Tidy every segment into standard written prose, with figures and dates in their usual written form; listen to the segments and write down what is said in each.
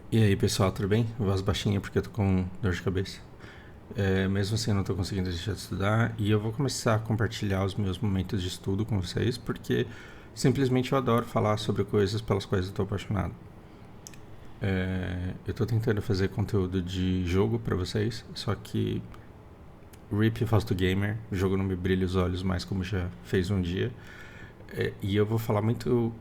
E aí pessoal, tudo bem? Voz baixinha porque eu tô com dor de cabeça. Mesmo assim eu não tô conseguindo deixar de estudar e eu vou começar a compartilhar os meus momentos de estudo com vocês porque simplesmente eu adoro falar sobre coisas pelas quais eu tô apaixonado. Eu tô tentando fazer conteúdo de jogo pra vocês, só que RIP Fausto Gamer, o jogo não me brilha os olhos mais como já fez um dia. E eu vou falar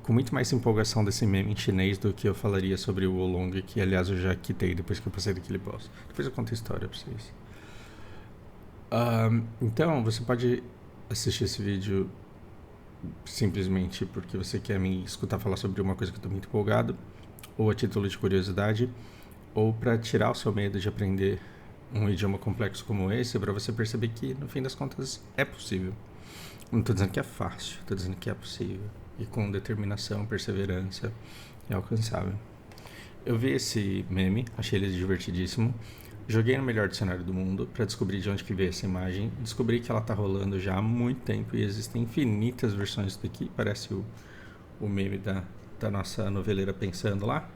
com muito mais empolgação desse meme em chinês do que eu falaria sobre o Wolong, que aliás eu já quitei depois que eu passei daquele boss. Depois eu conto a história pra vocês. Então, você pode assistir esse vídeo simplesmente porque você quer me escutar falar sobre uma coisa que eu tô muito empolgado, ou a título de curiosidade, ou para tirar o seu medo de aprender um idioma complexo como esse, para você perceber que, no fim das contas, é possível. Não tô dizendo que é fácil, tô dizendo que é possível. E com determinação, perseverança, é alcançável. Eu vi esse meme, achei ele divertidíssimo. Joguei no melhor dicionário do mundo para descobrir de onde que veio essa imagem. Descobri que ela tá rolando já há muito tempo e existem infinitas versões daqui. Parece o meme da nossa noveleira Pensando lá.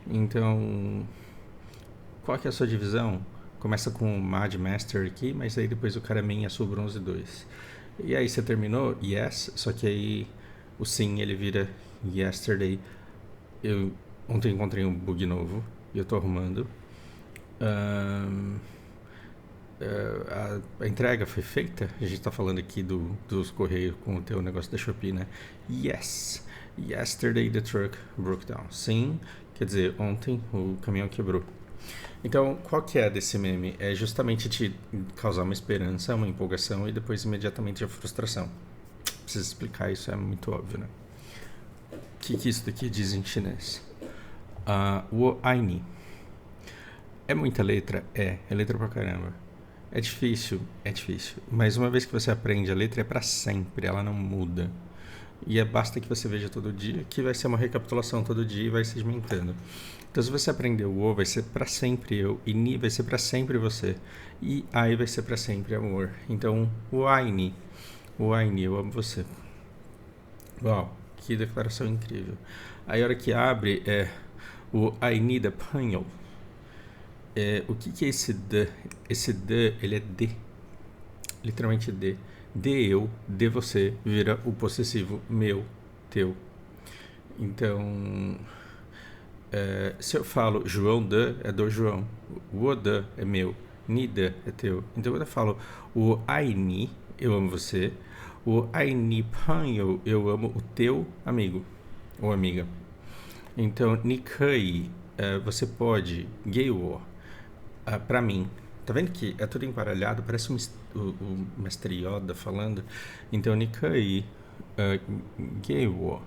Então, qual que é a sua divisão? Começa com o Mad Master aqui, mas aí depois o cara é Sul Bronze 2. E aí você terminou? Yes, só que aí o sim ele vira yesterday. Eu ontem encontrei um bug novo e eu tô arrumando. Ahn, a entrega foi feita? A gente tá falando aqui dos Correios com o teu negócio da Shopee, né? Yes. Yesterday the truck broke down. Sim, quer dizer, ontem o caminhão quebrou. Então, qual que é desse meme? É justamente te causar uma esperança, uma empolgação e depois imediatamente a frustração. Preciso explicar isso, é muito óbvio, né? O que isso daqui diz em chinês? Wo ai ni. É muita letra? É letra pra caramba. É difícil? É difícil. Mas uma vez que você aprende a letra é pra sempre, ela não muda. E basta que você veja todo dia, que vai ser uma recapitulação todo dia e vai sedimentando. Então se você aprender o O, vai ser pra sempre eu, e Ni vai ser pra sempre você, e Ai vai ser pra sempre amor. Então, o Ai Ni, eu amo você. Uau, que declaração incrível. Aí a hora que abre é o I need a panel. O que é esse D? Esse D, ele é D, literalmente D. De eu, de você, vira o possessivo meu, teu. Então, se eu falo João de, é do João. O de é meu. Ni de é teu. Então, quando eu falo o ai ni, eu amo você. O ai ni panho, eu amo o teu amigo ou amiga. Então, ni kai, você pode, gay wo, pra mim. Tá vendo que é tudo embaralhado? Parece o mestre Yoda falando. Então, Nikai Geiwo.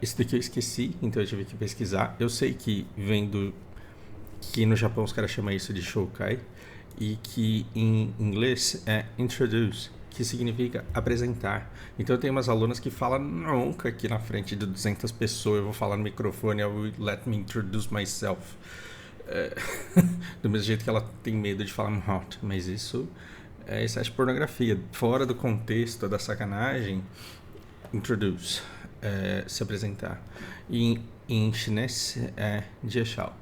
Isso daqui eu esqueci, então eu tive que pesquisar. Eu sei que vem do... que no Japão os caras chamam isso de Shoukai. E que em inglês é introduce, que significa apresentar. Então eu tenho umas alunas que falam nunca aqui na frente de 200 pessoas. Eu vou falar no microfone, I will let me introduce myself. Do mesmo jeito que ela tem medo de falar hot, mas isso é excesso de pornografia. Fora do contexto da sacanagem, introduce, se apresentar. E em chinês é Jie Shao.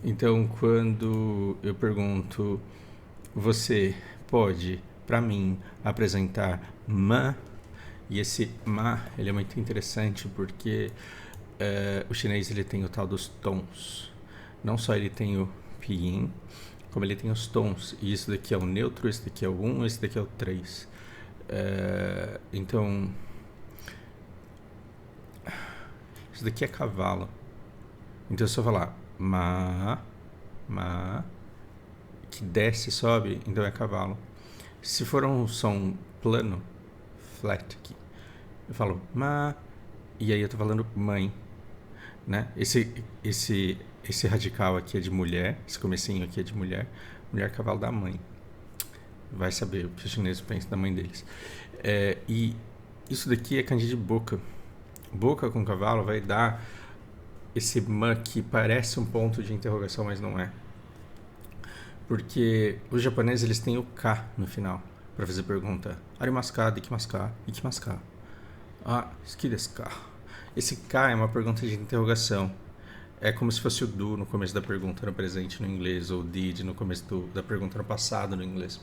Então, quando eu pergunto, você pode, para mim, apresentar ma? E esse ma, ele é muito interessante porque o chinês ele tem o tal dos tons. Não só ele tem o pinyin, como ele tem os tons. E isso daqui é o neutro, esse daqui é o 1, esse daqui é o 3. Então, isso daqui é cavalo. Então, se eu falar ma, que desce e sobe, então é cavalo. Se for um som plano, flat aqui, eu falo ma, e aí eu tô falando mãe, né? Esse radical aqui é de mulher, esse comecinho aqui é de mulher, mulher cavalo da mãe. Vai saber o que os chineses pensam da mãe deles. E isso daqui é kanji de boca. Boca com cavalo vai dar esse ma que parece um ponto de interrogação, mas não é. Porque os japoneses eles têm o K no final para fazer pergunta. Arimasu ka, dekimasu ka, ikimasu ka. Suki desu ka. Esse K é uma pergunta de interrogação. É como se fosse o do no começo da pergunta no presente no inglês, ou did no começo da pergunta no passado no inglês.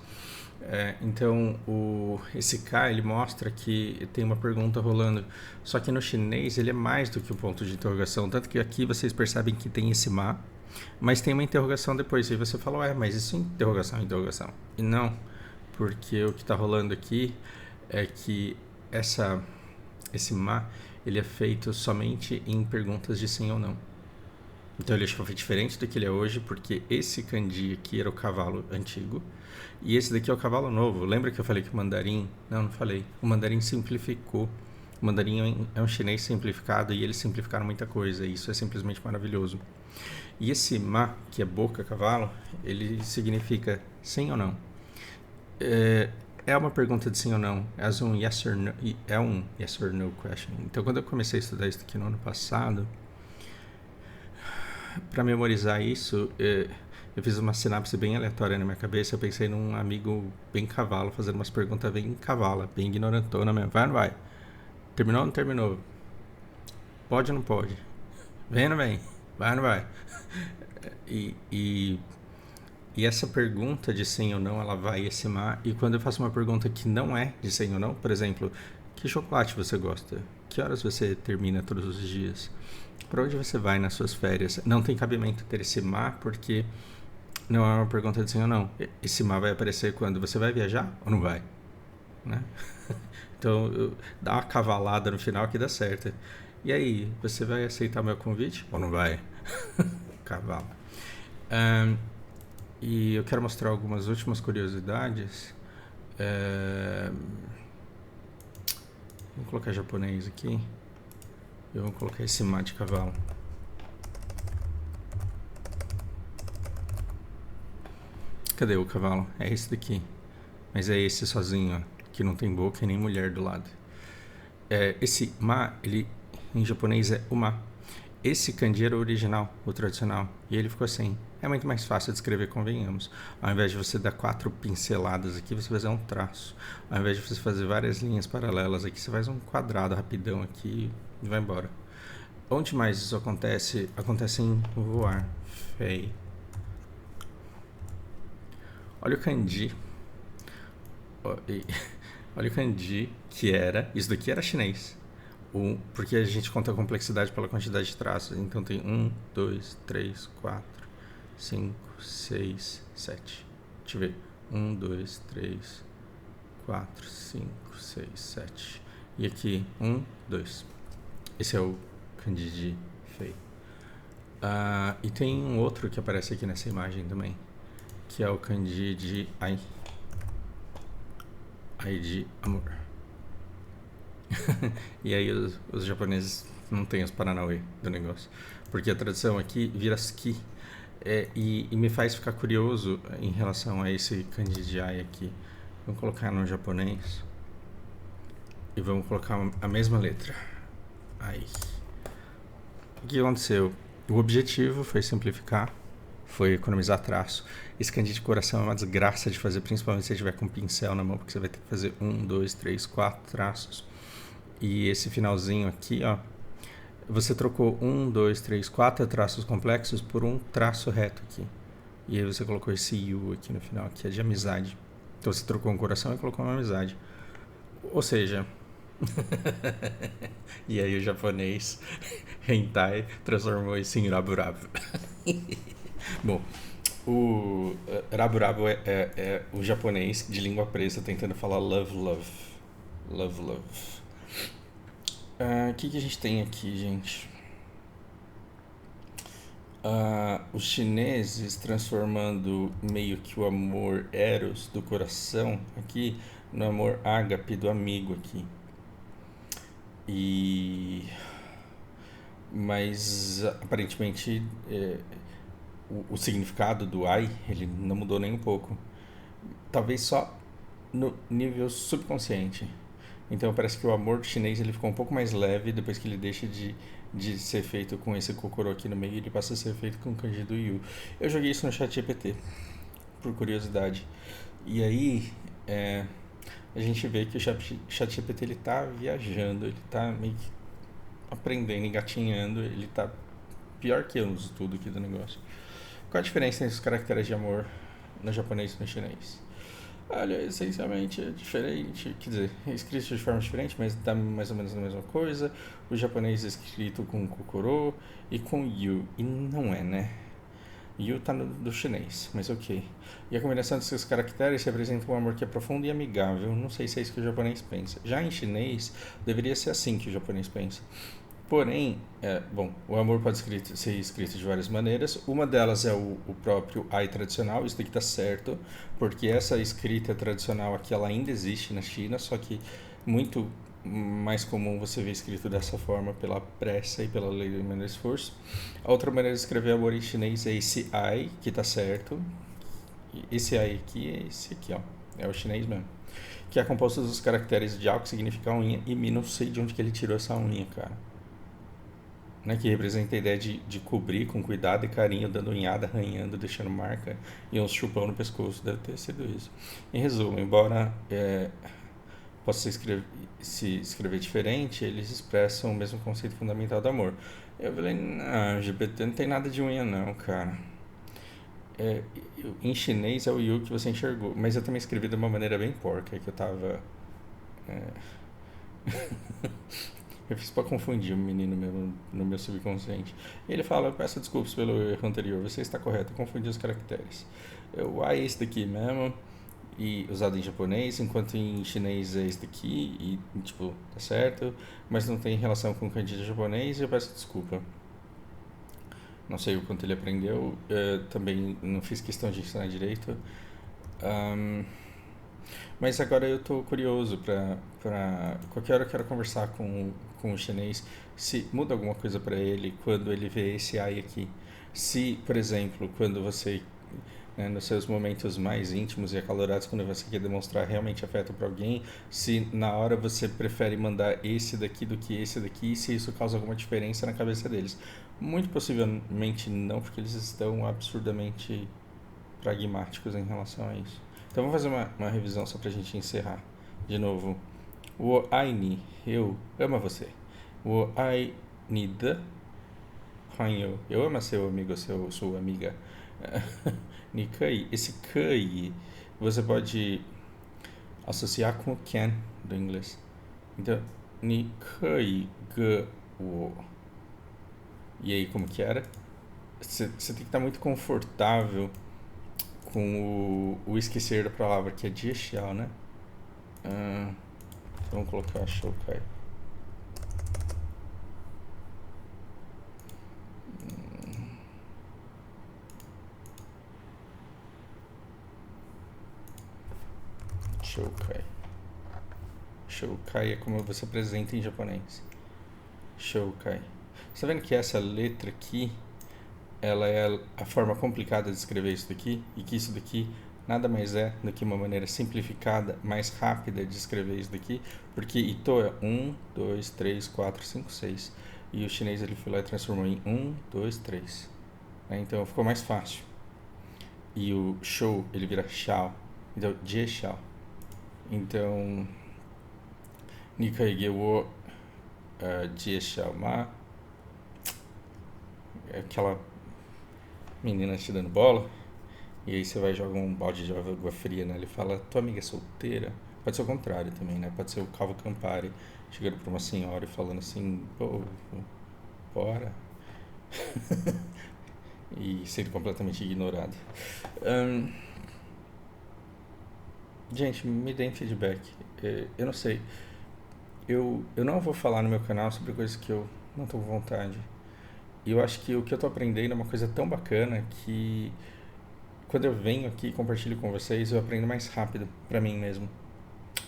Então, esse K, ele mostra que tem uma pergunta rolando. Só que no chinês ele é mais do que um ponto de interrogação. Tanto que aqui vocês percebem que tem esse ma, mas tem uma interrogação depois. E você fala, mas isso é interrogação, interrogação. E não, porque o que está rolando aqui é que esse ma, ele é feito somente em perguntas de sim ou não. Então ele foi diferente do que ele é hoje, porque esse kanji aqui era o cavalo antigo, e esse daqui é o cavalo novo. Lembra que eu falei que o mandarim... Não falei. O mandarim simplificou. O mandarim é um chinês simplificado e eles simplificaram muita coisa, e isso é simplesmente maravilhoso. E esse ma, que é boca, cavalo, ele significa sim ou não. É uma pergunta de sim ou não. É um yes or no question. Então quando eu comecei a estudar isso aqui no ano passado, para memorizar isso, eu fiz uma sinapse bem aleatória na minha cabeça. Eu pensei num amigo bem cavalo, fazendo umas perguntas bem cavala, bem ignorantona mesmo. Vai ou não vai? Terminou ou não terminou? Pode ou não pode? Vem ou não vem? Vai ou não vai? E essa pergunta de sim ou não, ela vai esse mar. E quando eu faço uma pergunta que não é de sim ou não, por exemplo, que chocolate você gosta? Que horas você termina todos os dias? Para onde você vai nas suas férias? Não tem cabimento ter esse mar, porque não é uma pergunta de sim ou não. Esse mar vai aparecer quando você vai viajar ou não vai, né? Então, dá uma cavalada no final que dá certo. E aí, você vai aceitar meu convite ou não vai? Cavalo. E eu quero mostrar algumas últimas curiosidades. Vou colocar japonês aqui. Eu vou colocar esse mar de cavalo. Cadê o cavalo? É esse daqui. Mas é esse sozinho, ó, que não tem boca e nem mulher do lado. Esse ma, ele em japonês é uma. Esse kanji era o original, o tradicional, e ele ficou assim. É muito mais fácil de escrever, convenhamos. Ao invés de você dar 4 pinceladas aqui, você fazer um traço. Ao invés de você fazer várias linhas paralelas aqui, você faz um quadrado rapidão aqui e vai embora. Onde mais isso acontece? Acontece em voar. Fei. Olha o kanji. Olha o kanji que era. Isso daqui era chinês. Porque a gente conta a complexidade pela quantidade de traços. Então tem 1, 2, 3, 4, 5, 6, 7. Deixa eu ver. 1, 2, 3, 4, 5, 6, 7. E aqui 1, 2. Esse é o kanji de Fei. E tem um outro que aparece aqui nessa imagem também, que é o kanji de Ai. Ai de amor. E aí os japoneses não têm os paranauê do negócio, porque a tradução aqui vira ski. E me faz ficar curioso em relação a esse kanji de ai aqui. Vamos colocar no japonês e vamos colocar a mesma letra. Ai. O que aconteceu? O objetivo foi simplificar, foi economizar traço. Esse kanji de coração é uma desgraça de fazer, principalmente se você tiver com um pincel na mão, porque você vai ter que fazer 1, 2, 3, 4 traços. E esse finalzinho aqui, ó, você trocou 1, 2, 3, 4 traços complexos por um traço reto aqui. E aí você colocou esse yu aqui no final, que é de amizade. Então você trocou um coração e colocou uma amizade. Ou seja... E aí o japonês hentai transformou isso em raburabu. Bom, o raburabu é o japonês de língua presa tentando falar love, love. Love, love. O que a gente tem aqui, gente? Os chineses transformando meio que o amor eros do coração aqui no amor ágape do amigo aqui. Mas aparentemente o significado do ai, ele não mudou nem um pouco. Talvez só no nível subconsciente. Então parece que o amor chinês ele ficou um pouco mais leve depois que ele deixa de ser feito com esse kokoro aqui no meio, ele passa a ser feito com o kanji do yu. Eu joguei isso no ChatGPT, por curiosidade. E aí a gente vê que o ChatGPT ele tá viajando, ele tá meio que aprendendo, engatinhando, ele tá pior que eu no estudo aqui do negócio. Qual a diferença entre os caracteres de amor no japonês e no chinês? Olha, essencialmente é diferente, quer dizer, é escrito de forma diferente, mas dá mais ou menos a mesma coisa. O japonês é escrito com kokoro e com yu, e não é, né? Yu tá do chinês, mas ok. E a combinação desses caracteres representa um amor que é profundo e amigável. Não sei se é isso que o japonês pensa. Já em chinês, deveria ser assim que o japonês pensa. Porém, bom, o amor pode ser escrito de várias maneiras. Uma delas é o próprio ai tradicional. Isso daqui tá certo, porque essa escrita tradicional aqui ela ainda existe na China, só que muito mais comum você ver escrito dessa forma pela pressa e pela lei do menor esforço. A outra maneira de escrever amor em chinês é esse ai, que tá certo. Esse ai aqui é esse aqui, ó. É o chinês mesmo. Que é composto dos caracteres jiao, que significa unha, e mi, não sei de onde que ele tirou essa unha, cara. Né, que representa a ideia de cobrir com cuidado e carinho, dando unhada, arranhando, deixando marca e uns chupão no pescoço. Deve ter sido isso. Em resumo, embora possa se escrever diferente, eles expressam o mesmo conceito fundamental do amor. Eu falei, não, LGBT não tem nada de unha não, cara. Em chinês é o yu que você enxergou, mas eu também escrevi de uma maneira bem porca, que eu tava... Eu fiz pra confundir o menino mesmo no meu subconsciente. E ele fala, eu peço desculpas pelo erro anterior, você está correto, eu confundi os caracteres. O A é esse daqui mesmo, e usado em japonês, enquanto em chinês é esse daqui, e tipo, tá certo, mas não tem relação com o kanji japonês, e eu peço desculpa. Não sei o quanto ele aprendeu, também não fiz questão de ensinar direito. Mas agora eu tô curioso pra qualquer hora eu quero conversar com o chinês se muda alguma coisa para ele quando ele vê esse ai aqui. Se, por exemplo, quando você, né, nos seus momentos mais íntimos e acalorados, quando você quer demonstrar realmente afeto para alguém, se na hora você prefere mandar esse daqui do que esse daqui, se isso causa alguma diferença na cabeça deles. Muito possivelmente não, porque eles estão absurdamente pragmáticos em relação a isso. Então vamos fazer uma revisão só pra gente encerrar. De novo. O ai eu amo você. O ai ni de, eu amo seu amigo, sua amiga. Ni kai, esse kai você pode associar com o can do inglês. Então, ni kai ge wo. E aí, como que era? Você tem que estar muito confortável com o esquecer da palavra, que é jixiao, né? Vamos colocar shoukai. Shoukai. Shoukai é como você apresenta em japonês. Shoukai. Você tá vendo que essa letra aqui, ela é a forma complicada de escrever isso daqui, e que isso daqui nada mais é do que uma maneira simplificada, mais rápida de escrever isso daqui, porque Ito é 1, 2, 3, 4, 5, 6, e o chinês ele foi lá e transformou em 1, 2, 3. Então ficou mais fácil. E o shou ele vira shao, então jie shao. Então, Nikai ge wo jie shao ma, é aquela menina te dando bola, e aí você vai jogar um balde de água fria, né? Ele fala, tua amiga é solteira? Pode ser o contrário também, né? Pode ser o Calvo Campari chegando pra uma senhora e falando assim, pô, bora. E sendo completamente ignorado. Gente, me deem feedback. Eu não sei. Eu não vou falar no meu canal sobre coisas que eu não tô com vontade. E eu acho que o que eu tô aprendendo é uma coisa tão bacana que quando eu venho aqui e compartilho com vocês, eu aprendo mais rápido pra mim mesmo.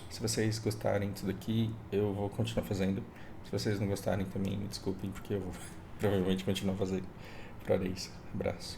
Se vocês gostarem disso daqui, eu vou continuar fazendo. Se vocês não gostarem também, me desculpem, porque eu vou provavelmente continuar fazendo. Farei isso. Abraço.